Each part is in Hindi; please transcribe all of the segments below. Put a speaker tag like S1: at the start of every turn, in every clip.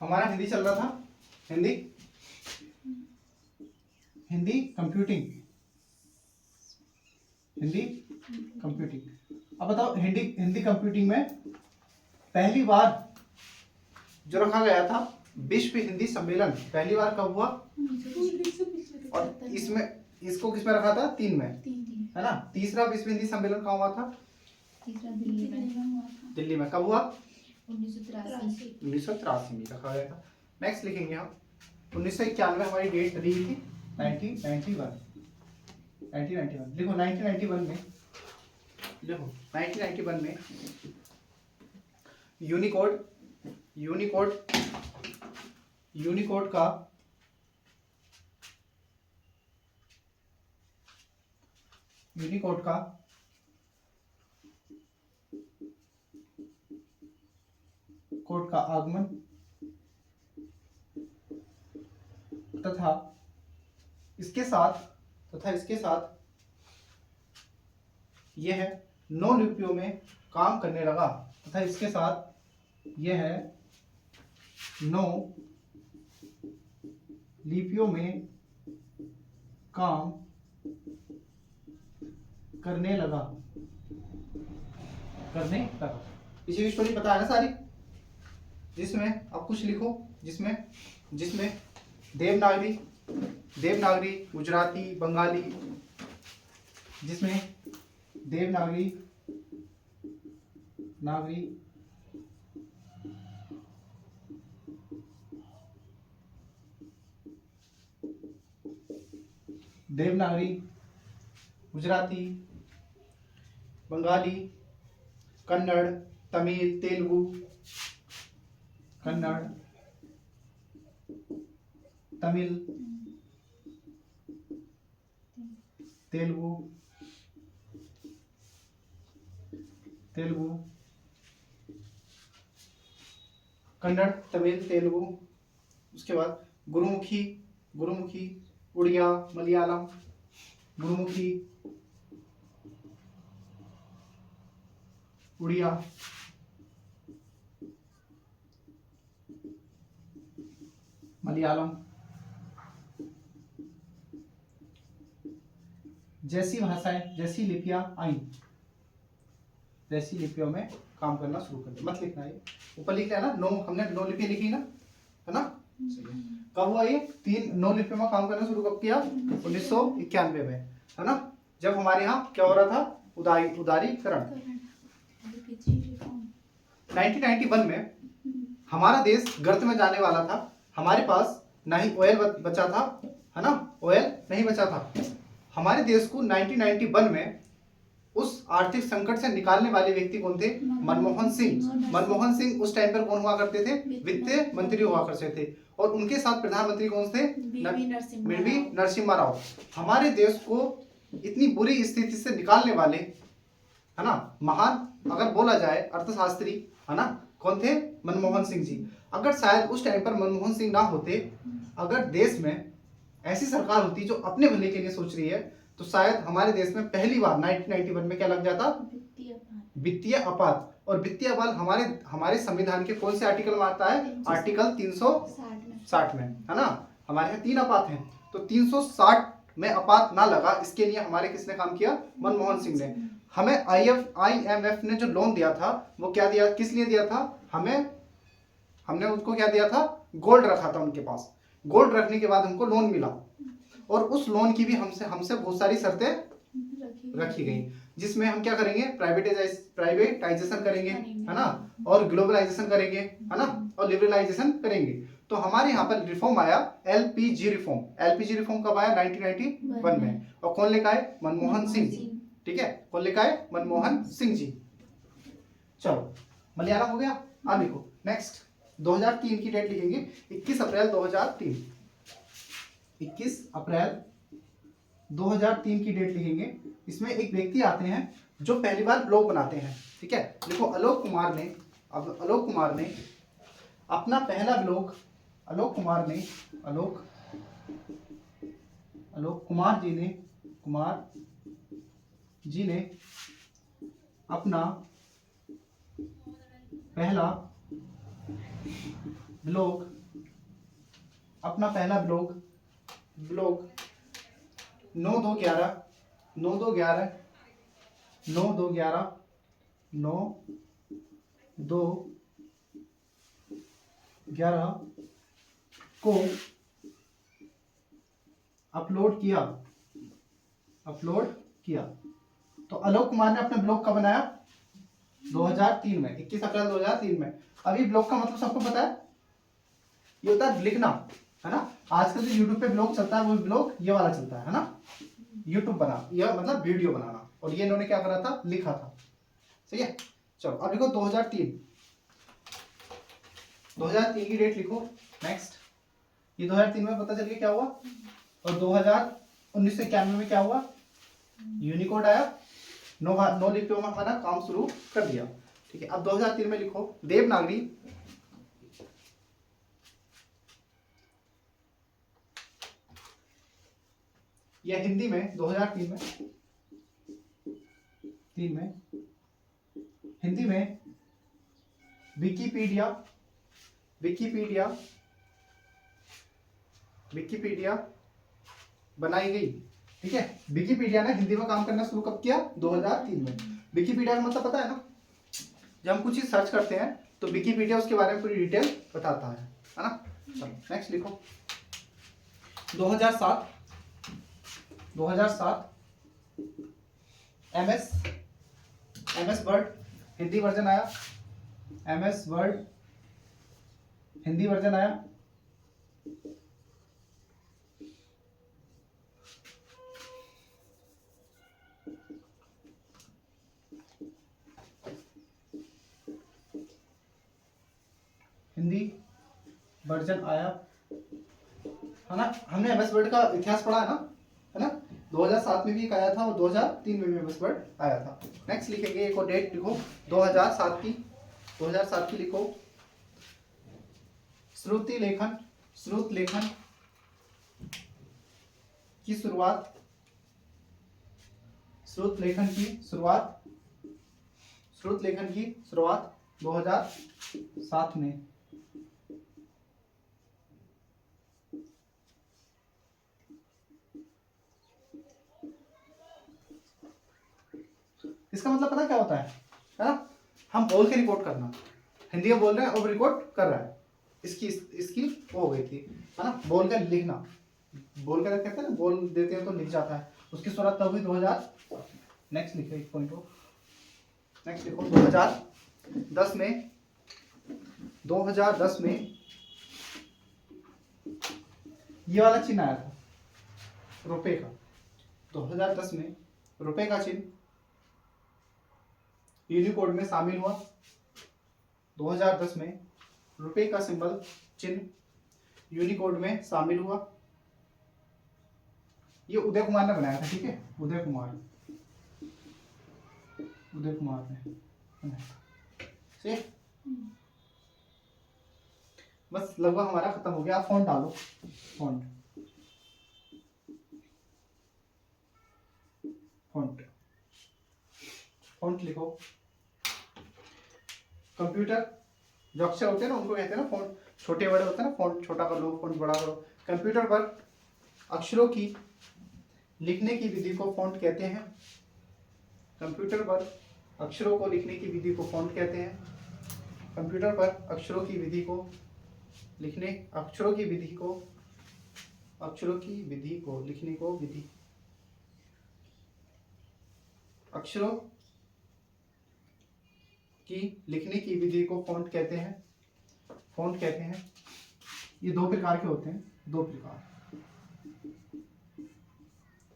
S1: हमारा हिंदी चल रहा था, हिंदी हिंदी कंप्यूटिंग, हिंदी कंप्यूटिंग। अब बताओ हिंदी हिंदी कंप्यूटिंग में पहली बार जो रखा गया था विश्व हिंदी सम्मेलन, पहली बार कब हुआ? और इसमें इसको किस में रखा था? 3 में, है ना। तीसरा विश्व हिंदी सम्मेलन कहाँ हुआ था?
S2: तीसरा दिल्ली में।
S1: दिल्ली में। कब हुआ?
S2: 1983
S1: में रखा गया था। नेक्स्ट लिखेंगे हम 1991 हमारी डेट दी थी, 1991 लिखो। 1991 में देखो, 1991 में यूनिकोड का कोड का आगमन तथा इसके साथ यह 9 लिपियों में काम करने लगा, तथा इसके साथ यह 9 लिपियों में काम करने लगा। इसी की स्टोरी पता है ना सारी, जिसमें अब कुछ लिखो, जिसमें देवनागरी, गुजराती, बंगाली, जिसमें देवनागरी गुजराती, बंगाली, कन्नड़, तमिल, तेलुगु, उसके बाद गुरुमुखी, उड़िया, मलयालम, जैसी भाषाएं, जैसी लिपियां आई, जैसी लिपियों में काम करना शुरू कर दिया। मत लिखना, ये ऊपर लिख लेना। 9 हमने 9 लिपियां लिखी ना, है ना। कब हुआ ये? 9 लिपियों में काम करना शुरू कब किया? 1991 में, है ना। जब हमारे यहाँ क्या हो रहा था? उदारीकरण। 1991 में हमारा देश गर्त में जाने वाला था। हमारे पास ना ही ऑयल बचा था, है ना, ऑयल नहीं बचा था। हमारे देश को 1991 में उस आर्थिक संकट से निकालने वाले व्यक्ति कौन थे? मनमोहन सिंह उस टाइम पर कौन हुआ करते थे? वित्त मंत्री हुआ करते थे। और उनके साथ प्रधानमंत्री कौन थे? वीवी नरसिम्हा राव। हमारे देश को इतनी बुरी स्थिति से निकालने वाले, है ना, महान अगर बोला जाए अर्थशास्त्री, है ना, कौन थे? मनमोहन सिंह जी। अगर शायद उस टाइम पर मनमोहन सिंह ना होते, अगर देश में ऐसी सरकार होती जो अपने भले के लिए सोच रही है, तो शायद हमारे देश में पहली बार 1991 में क्या लग जाता? वित्तीय आपात। और वित्तीय आपात हमारे संविधान के कौन से आर्टिकल में आता है? आर्टिकल 360 में, है ना। हमारे यहाँ 3 आपात हैं, तो 360 में आपात ना लगा, इसके लिए हमारे किसने काम किया? मनमोहन सिंह ने। हमें IMF ने जो लोन दिया था, वो क्या दिया? किस लिए दिया था? हमने उनको क्या दिया था? गोल्ड रखा था उनके पास। गोल्ड रखने के बाद हमको लोन मिला, और उस लोन की भी हमसे बहुत सारी शर्तें रखी गई, जिसमें हम क्या करेंगे? प्राइवेटाइजेशन करेंगे, है ना, और ग्लोबलाइजेशन करेंगे, है ना, और लिबरलाइजेशन करेंगे। तो हमारे यहाँ पर रिफॉर्म आया, LPG रिफॉर्म कब आया? 1991 में। और कौन लेकर आए? मनमोहन सिंह। ठीक है, कौन लेकर आए? मनमोहन सिंह जी। चलो, मलयालम हो गया। अब लिखो नेक्स्ट 2003 की डेट लिखेंगे, 21 अप्रैल 2003। 21 अप्रैल 2003 की डेट लिखेंगे। इसमें एक व्यक्ति आते हैं जो पहली बार ब्लॉग बनाते हैं। ठीक है, देखो आलोक कुमार ने अपना पहला ब्लॉग, आलोक कुमार जी ने अपना पहला ब्लॉग, अपना पहला ब्लॉग, ब्लॉग 9/2/11, 9/2/11, 9/2/11, 9/2/11 को अपलोड किया, अपलोड किया। तो आलोक कुमार ने अपने ब्लॉग कब बनाया? 2003 में, 21 अप्रैल 2003 में। अभी ब्लॉग का मतलब सबको पता है, ये होता है लिखना, है ना। आजकल जो यूट्यूब पे ब्लॉग चलता है वो ब्लॉग ये वाला चलता है ना, यूट्यूब बना, यह मतलब वीडियो बनाना। और ये इन्होंने क्या करा था? लिखा था। सही है। चलो अब लिखो 2003, 2003 की डेट लिखो। नेक्स्ट, ये 2003 में पता चल गया क्या हुआ। और 1991 में क्या हुआ? यूनिकोड आया, नो लिपियों में अपना काम शुरू कर दिया। ठीक है। अब 2003 में लिखो देवनागरी, या हिंदी में 2003 में, हिंदी में विकिपीडिया, विकिपीडिया, विकिपीडिया बनाई गई। ठीक है। विकिपीडिया ने हिंदी में काम करना शुरू कब किया? 2003 में। विकिपीडिया का मतलब पता है ना, जब हम कुछ चीज सर्च करते हैं तो विकिपीडिया उसके बारे में पूरी डिटेल बताता है ना। चलो नेक्स्ट लिखो 2007, 2007 एमएस वर्ड हिंदी वर्जन आया, एमएस वर्ड हिंदी वर्जन आया। हिंदी वर्जन आया, है ना। हमने एमएस वर्ड का इतिहास पढ़ा है ना। 2007 में भी एक आया था और 2003 में भी एमएस वर्ड आया था। नेक्स्ट लिखेंगे, एक और डेट लिखो 2007 की, 2007 की लिखो। श्रुति लेखन, श्रुत लेखन की शुरुआत, श्रुत लेखन की शुरुआत, श्रुत लेखन की शुरुआत 2007 में। इसका मतलब पता क्या होता है ना, हम बोल के रिकॉर्ड करना। हिंदी में बोल रहे हैं और रिकॉर्ड कर रहा है, इसकी वो हो गई थी, है ना। बोल कर लिखना, बोल कर कहते हैं ना, बोल देते हैं तो लिख जाता है, उसकी शुरुआत तब हुई 2000। नेक्स्ट लिखो एक पॉइंट को, नेक्स्ट लिखो 2010 में, 2010 में ये वाला चिन्ह आया था रुपए का। 2010 में रुपए का चिन्ह यूनिकोड में शामिल हुआ। 2010 में रुपए का सिंबल चिन्ह यूनिकोड में शामिल हुआ। ये उदय कुमार ने बनाया था। ठीक है, उदय कुमार ने बनाया था। ठीक, बस लगभग हमारा खत्म हो गया। आप फॉन्ट डालो, फॉन्ट फॉन्ट फॉन्ट लिखो। कंप्यूटर जो अक्षर होते हैं ना उनको कहते हैं ना फॉन्ट, छोटे बड़े होते हैं ना, फॉन्ट छोटा कर लो, फॉन्ट बड़ा करो। कंप्यूटर पर अक्षरों की लिखने की विधि को फॉन्ट कहते हैं। कंप्यूटर पर अक्षरों को लिखने की विधि को फॉन्ट कहते हैं। कंप्यूटर पर अक्षरों की विधि को लिखने, अक्षरों की विधि को, अक्षरों की विधि को लिखने को विधि, अक्षरों की लिखने की विधि को फॉन्ट कहते हैं, फॉन्ट कहते हैं। ये दो प्रकार के होते हैं, दो प्रकार,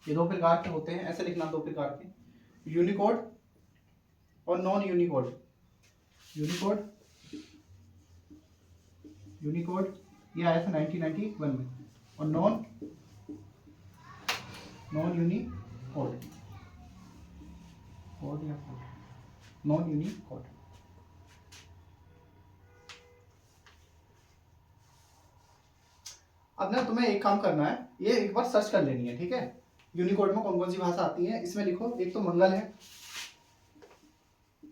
S1: ये दो प्रकार के होते हैं, ऐसे लिखना, दो प्रकार के, यूनिकोड और नॉन यूनिकोड। यूनिकोड, यूनिकोड ये आया था 1991 में, और नॉन यूनिकोड, कोड या कोड, नॉन यूनिकोड। अब ना तुम्हें एक काम करना है, ये एक बार सर्च कर लेनी है। ठीक है, यूनिकोड में कौन कौन सी भाषा आती है इसमें लिखो। एक तो मंगल है,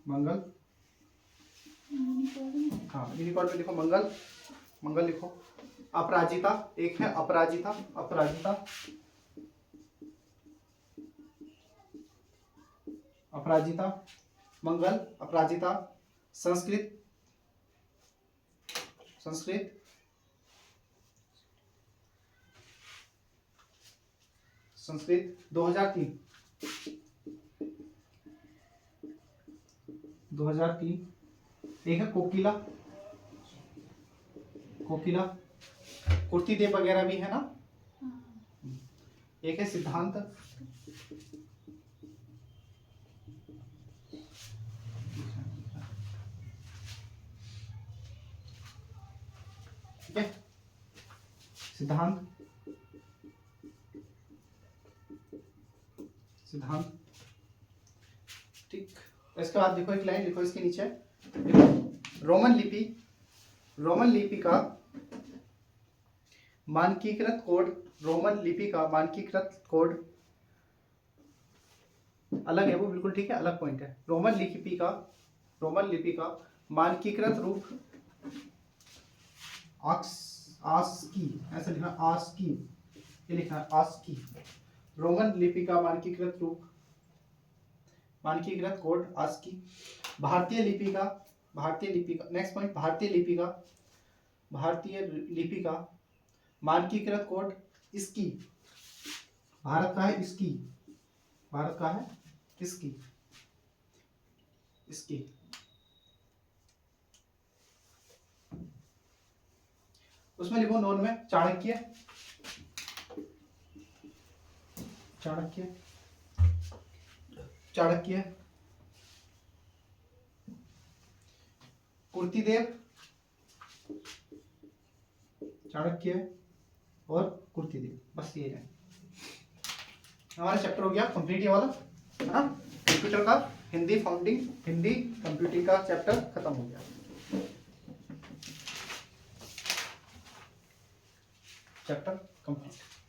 S1: मंगल, हाँ यूनिकॉर्न में लिखो मंगल, मंगल लिखो। अपराजिता, एक है अपराजिता, अपराजिता, अपराजिता, मंगल, अपराजिता। संस्कृत, संस्कृत, संस्कृत 2003, 2003। एक है कोकिला, कोकिला, कुर्ती देव वगैरह भी है ना। एक है सिद्धांत, ठीक है, सिद्धांत, सिद्धांत, ठीक। इसके बाद देखो एक लाइन लिखो इसके नीचे, देखो रोमन लिपि, रोमन लिपि का मानकीकृत कोड, रोमन लिपि का मानकीकृत कोड अलग है वो, बिल्कुल ठीक है, अलग पॉइंट है। रोमन लिपि का, रोमन लिपि का मानकीकृत रूप आस्की, ऐसा लिखना आस्की, ये लिखना आस्की। रोमन लिपि का मानकीकृत रूप, मानकीकृत कोड आस्की। भारतीय लिपि का, भारतीय लिपि का नेक्स्ट पॉइंट, भारतीय लिपि का, भारतीय लिपि का मानकीकृत कोड इसकी, भारत का है इसकी, भारत का है इसकी, इसकी। उसमें लिखो नोन में चाणक्य, चाणक्य, चाणक्य, कुर्तीदेव, चाणक्य और कुर्तीदेव, बस ये है हमारा चैप्टर हो गया कंप्लीट, ये वाला है ना, कंप्यूटर का हिंदी फाउंडिंग, हिंदी कंप्यूटिंग का चैप्टर खत्म हो गया। Chapter complete.